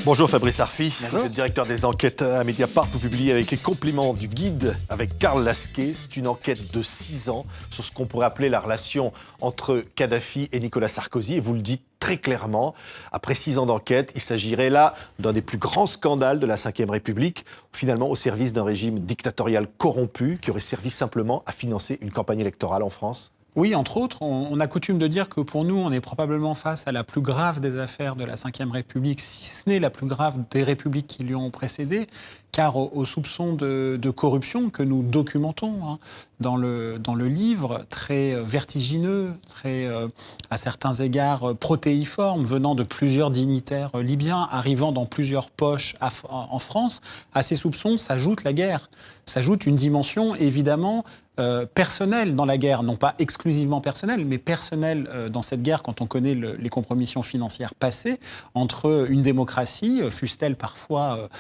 Bonjour Fabrice Arfi, Bonjour. vous êtes directeur des enquêtes à Mediapart. Vous publiez avec les compliments du guide avec Karl Lasquet. C'est une enquête de 6 ans sur ce qu'on pourrait appeler la relation entre Kadhafi et Nicolas Sarkozy. Et vous le dites très clairement, après 6 ans d'enquête, il s'agirait là d'un des plus grands scandales de la Ve République, finalement au service d'un régime dictatorial corrompu qui aurait servi simplement à financer une campagne électorale en France. Oui, entre autres, on a coutume de dire que pour nous, on est probablement face à la plus grave des affaires de la Ve République, si ce n'est la plus grave des républiques qui lui ont précédé, car aux soupçons de corruption que nous documentons dans le livre, très vertigineux, très à certains égards protéiforme, venant de plusieurs dignitaires libyens, arrivant dans plusieurs poches en France, à ces soupçons s'ajoute la guerre, s'ajoute une dimension évidemment personnelle dans la guerre, non pas exclusivement personnelle, mais personnelle dans cette guerre quand on connaît les compromissions financières passées entre une démocratie, fût-elle parfois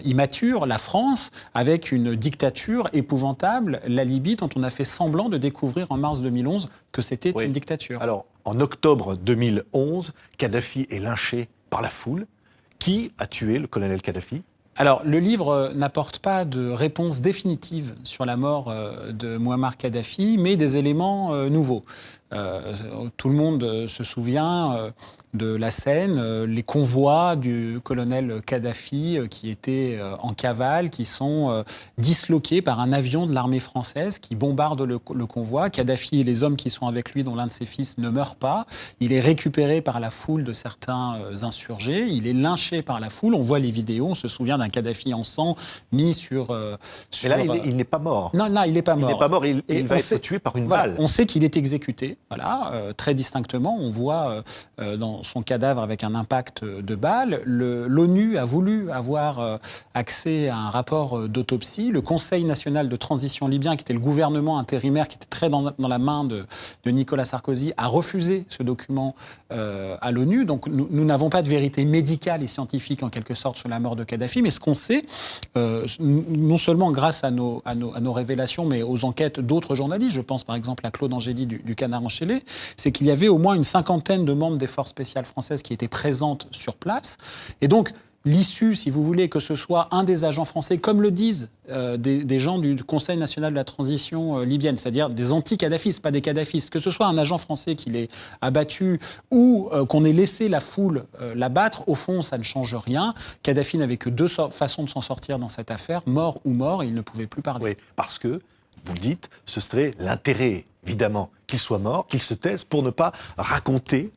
immature, la France, avec une dictature épouvantable, la Libye, dont on a fait semblant de découvrir en mars 2011 que c'était une dictature. Alors, en octobre 2011, Kadhafi est lynché par la foule. Qui a tué le colonel Kadhafi ? Alors, le livre n'apporte pas de réponse définitive sur la mort de Mouammar Kadhafi, mais des éléments nouveaux. Tout le monde se souvient de la scène, les convois du colonel Kadhafi qui étaient en cavale, qui sont disloqués par un avion de l'armée française qui bombarde le convoi. Kadhafi et les hommes qui sont avec lui, dont l'un de ses fils, ne meurent pas. Il est récupéré par la foule de certains insurgés. Il est lynché par la foule. On voit les vidéos. On se souvient d'un Kadhafi en sang mis sur... Et là, il n'est pas mort. Non, il n'est pas mort. Il n'est pas mort. Il va être tué par une balle. On sait qu'il est exécuté. Voilà, très distinctement. On voit dans son cadavre avec un impact de balle. L'ONU a voulu avoir accès à un rapport d'autopsie. Le Conseil national de transition libyen, qui était le gouvernement intérimaire, qui était très dans la main de Nicolas Sarkozy, a refusé ce document à l'ONU. Donc nous n'avons pas de vérité médicale et scientifique en quelque sorte sur la mort de Kadhafi, mais ce qu'on sait, non seulement grâce à nos révélations, mais aux enquêtes d'autres journalistes, je pense par exemple à Claude Angéli du Canard enchaîné, c'est qu'il y avait au moins une 50aine de membres des forces spéciales françaises qui étaient présentes sur place. Et donc, l'issue, si vous voulez, que ce soit un des agents français, comme le disent des gens du Conseil national de la transition libyenne, c'est-à-dire des anti-kadhafistes, pas des kadhafistes, que ce soit un agent français qui l'ait abattu ou qu'on ait laissé la foule l'abattre, au fond, ça ne change rien. Kadhafi n'avait que deux façons de s'en sortir dans cette affaire, mort ou mort, il ne pouvait plus parler. Oui, parce que, vous le dites, ce serait l'intérêt, évidemment, qu'il soit mort, qu'il se taise, pour ne pas raconter,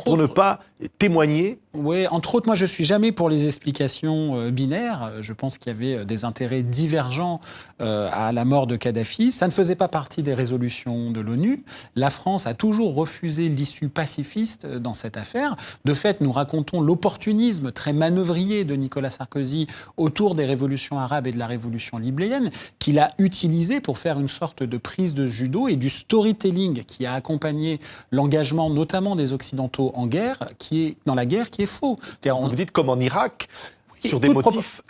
pour ne pas témoigner. Oui, entre autres, moi je ne suis jamais pour les explications binaires. Je pense qu'il y avait des intérêts divergents à la mort de Kadhafi. Ça ne faisait pas partie des résolutions de l'ONU. La France a toujours refusé l'issue pacifiste dans cette affaire. De fait, nous racontons l'opportunisme très manœuvrier de Nicolas Sarkozy autour des révolutions arabes et de la révolution libyenne, qu'il a utilisé pour faire une sorte de prise de judo et du storytelling qui a accompagné l'engagement notamment des Occidentaux en guerre, dans la guerre, qui est faux. Vous dites comme en Irak, sur des motifs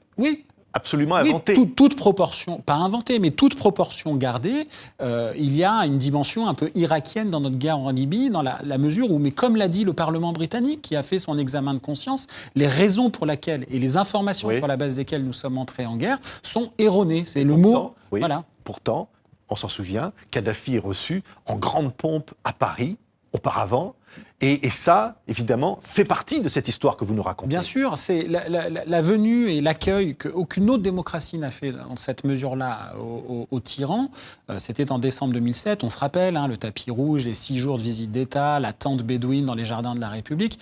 absolument inventés. Toute proportion, pas inventée, mais toute proportion gardée, il y a une dimension un peu irakienne dans notre guerre en Libye, dans la mesure où, mais comme l'a dit le Parlement britannique, qui a fait son examen de conscience, les raisons pour lesquelles et les informations sur la base desquelles nous sommes entrés en guerre sont erronées. C'est le mot. Oui, voilà. Pourtant, on s'en souvient, Kadhafi est reçu en grande pompe à Paris, auparavant. Et ça, évidemment, fait partie de cette histoire que vous nous racontez. Bien sûr, c'est la venue et l'accueil qu'aucune autre démocratie n'a fait dans cette mesure-là aux tyrans. C'était en décembre 2007, on se rappelle, le tapis rouge, les 6 jours de visite d'État, la tente bédouine dans les jardins de la République.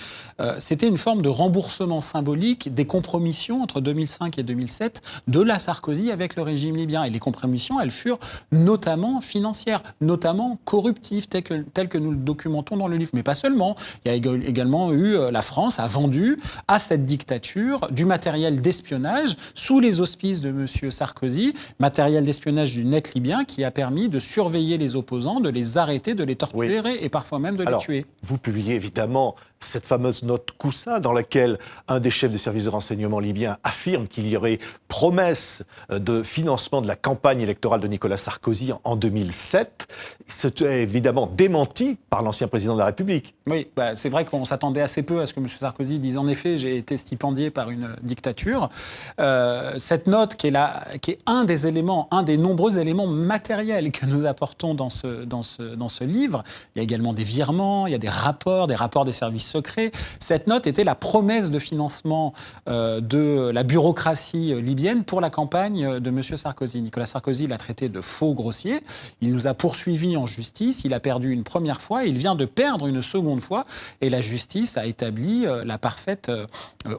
C'était une forme de remboursement symbolique des compromissions entre 2005 et 2007 de la Sarkozy avec le régime libyen. Et les compromissions, elles furent notamment financières, notamment corruptives, telles que nous le documentons dans le livre. Mais pas seulement. Il y a également eu, la France a vendu à cette dictature du matériel d'espionnage sous les auspices de M. Sarkozy, matériel d'espionnage du net libyen qui a permis de surveiller les opposants, de les arrêter, de les torturer et parfois même de les tuer. Vous publiez évidemment cette fameuse note Koussa, dans laquelle un des chefs des services de renseignement libyens affirme qu'il y aurait promesse de financement de la campagne électorale de Nicolas Sarkozy en 2007. C'était évidemment démenti par l'ancien président de la République. Oui, c'est vrai qu'on s'attendait assez peu à ce que M. Sarkozy dise en effet, j'ai été stipendié par une dictature. Cette note qui est un des éléments, un des nombreux éléments matériels que nous apportons dans ce livre. Il y a également des virements, il y a des rapports des services secrets. Cette note était la promesse de financement de la bureaucratie libyenne pour la campagne de M. Sarkozy. Nicolas Sarkozy l'a traité de faux grossier. Il nous a poursuivis en justice. Il a perdu une première fois. Il vient de perdre une seconde fois. Et la justice a établi la parfaite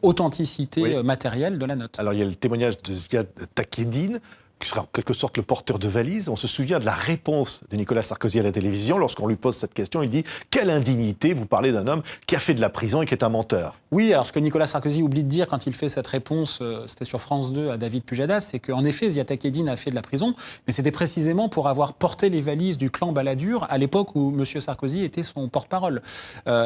authenticité matérielle de la note. Alors, il y a le témoignage de Ziad Takieddine, qui sera en quelque sorte le porteur de valise. On se souvient de la réponse de Nicolas Sarkozy à la télévision. Lorsqu'on lui pose cette question, il dit « Quelle indignité, vous parlez d'un homme qui a fait de la prison et qui est un menteur ». Oui, alors ce que Nicolas Sarkozy oublie de dire quand il fait cette réponse, c'était sur France 2 à David Pujadas, c'est qu'en effet, Ziad Takieddine a fait de la prison, mais c'était précisément pour avoir porté les valises du clan Balladur à l'époque où M. Sarkozy était son porte-parole.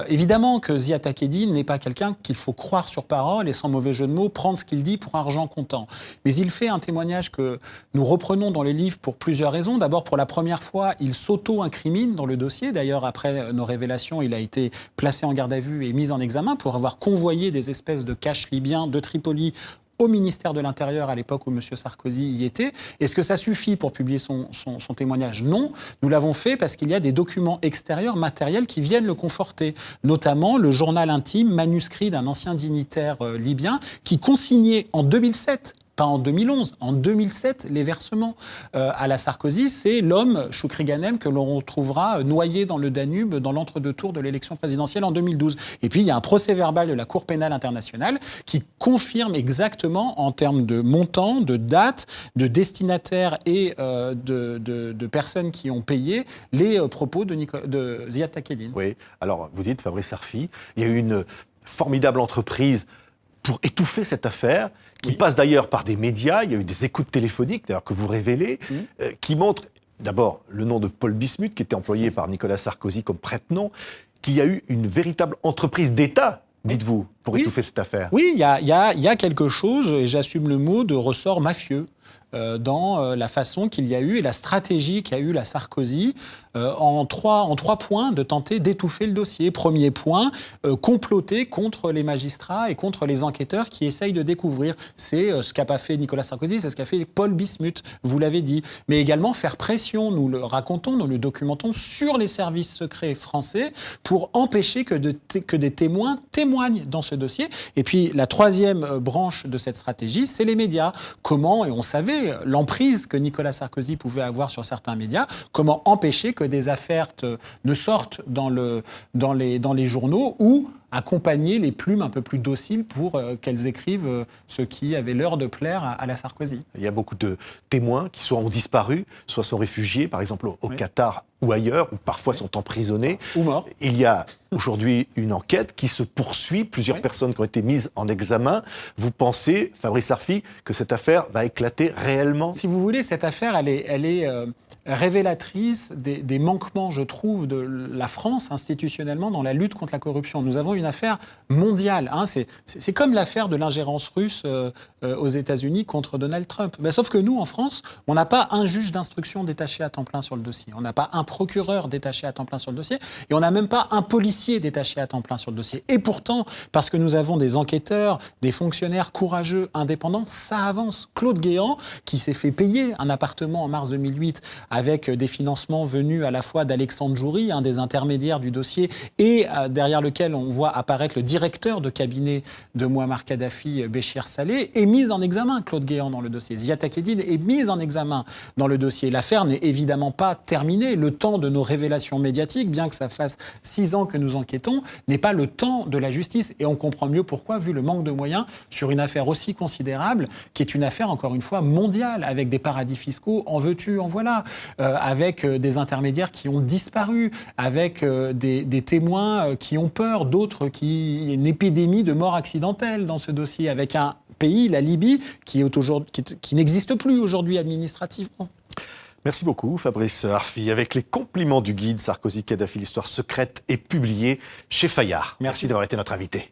Évidemment que Ziad Takieddine n'est pas quelqu'un qu'il faut croire sur parole et sans mauvais jeu de mots, prendre ce qu'il dit pour argent comptant. Mais il fait un témoignage que nous reprenons dans le livre pour plusieurs raisons. D'abord, pour la première fois, il s'auto-incrimine dans le dossier. D'ailleurs, après nos révélations, il a été placé en garde à vue et mis en examen pour avoir convoyé des espèces de caches libyens de Tripoli au ministère de l'Intérieur à l'époque où M. Sarkozy y était. Est-ce que ça suffit pour publier son témoignage ? Non. Nous l'avons fait parce qu'il y a des documents extérieurs matériels qui viennent le conforter. Notamment le journal intime manuscrit d'un ancien dignitaire libyen qui consignait en 2007, pas en 2011, en 2007, les versements à la Sarkozy. C'est l'homme, Choukri Ghanem, que l'on retrouvera noyé dans le Danube dans l'entre-deux tours de l'élection présidentielle en 2012. Et puis, il y a un procès-verbal de la Cour pénale internationale qui confirme exactement, en termes de montant, de date, de destinataire et de personnes qui ont payé, les propos de Ziad Takieddine. Oui, alors vous dites, Fabrice Arfi, il y a eu une formidable entreprise pour étouffer cette affaire, qui passe d'ailleurs par des médias. Il y a eu des écoutes téléphoniques, d'ailleurs, que vous révélez, qui montrent d'abord le nom de Paul Bismuth, qui était employé par Nicolas Sarkozy comme prête-nom, qu'il y a eu une véritable entreprise d'État, dites-vous, pour étouffer cette affaire. Oui, il y a quelque chose, et j'assume le mot, de ressort mafieux dans la façon qu'il y a eu et la stratégie qu'a eu la Sarkozy en trois points de tenter d'étouffer le dossier. Premier point, comploter contre les magistrats et contre les enquêteurs qui essayent de découvrir. C'est ce qu'a pas fait Nicolas Sarkozy, c'est ce qu'a fait Paul Bismuth, vous l'avez dit. Mais également faire pression, nous le racontons, nous le documentons, sur les services secrets français pour empêcher que des témoins témoignent dans ce dossier. Et puis la troisième branche de cette stratégie, c'est les médias. Comment, et on savait l'emprise que Nicolas Sarkozy pouvait avoir sur certains médias, comment empêcher que des affaires ne sortent dans les journaux ou accompagner les plumes un peu plus dociles pour qu'elles écrivent ce qui avait l'heure de plaire à la Sarkozy. Il y a beaucoup de témoins qui soit ont disparu, soit sont réfugiés, par exemple au Qatar ou ailleurs, ou parfois sont emprisonnés. Ou morts. Il y a aujourd'hui une enquête qui se poursuit, plusieurs personnes qui ont été mises en examen. Vous pensez, Fabrice Arfi, que cette affaire va éclater réellement ? Si vous voulez, cette affaire, elle est révélatrice des manquements, je trouve, de la France institutionnellement dans la lutte contre la corruption. Nous avons une affaire mondiale. C'est comme l'affaire de l'ingérence russe aux États-Unis contre Donald Trump. Sauf que nous, en France, on n'a pas un juge d'instruction détaché à temps plein sur le dossier. On n'a pas un procureur détaché à temps plein sur le dossier. Et on n'a même pas un policier détaché à temps plein sur le dossier. Et pourtant, parce que nous avons des enquêteurs, des fonctionnaires courageux, indépendants, ça avance. Claude Guéant, qui s'est fait payer un appartement en mars 2008 avec des financements venus à la fois d'Alexandre Joury, un des intermédiaires du dossier, et derrière lequel on voit apparaître le directeur de cabinet de Mouammar Kadhafi, Béchir Saleh, est mis en examen, Claude Guéant, dans le dossier. Ziad Takieddine est mise en examen dans le dossier. L'affaire n'est évidemment pas terminée. Le temps de nos révélations médiatiques, bien que ça fasse 6 ans que nous enquêtons, n'est pas le temps de la justice. Et on comprend mieux pourquoi, vu le manque de moyens sur une affaire aussi considérable, qui est une affaire, encore une fois, mondiale, avec des paradis fiscaux, en veux-tu, en voilà, avec des intermédiaires qui ont disparu, avec des témoins qui ont peur, d'autres qui... une épidémie de morts accidentelles dans ce dossier, avec un pays, la Libye, qui n'existe plus aujourd'hui administrativement. Merci beaucoup Fabrice Arfi. Avec les compliments du guide Sarkozy-Kadhafi, l'histoire secrète est publiée chez Fayard. Merci d'avoir été notre invité.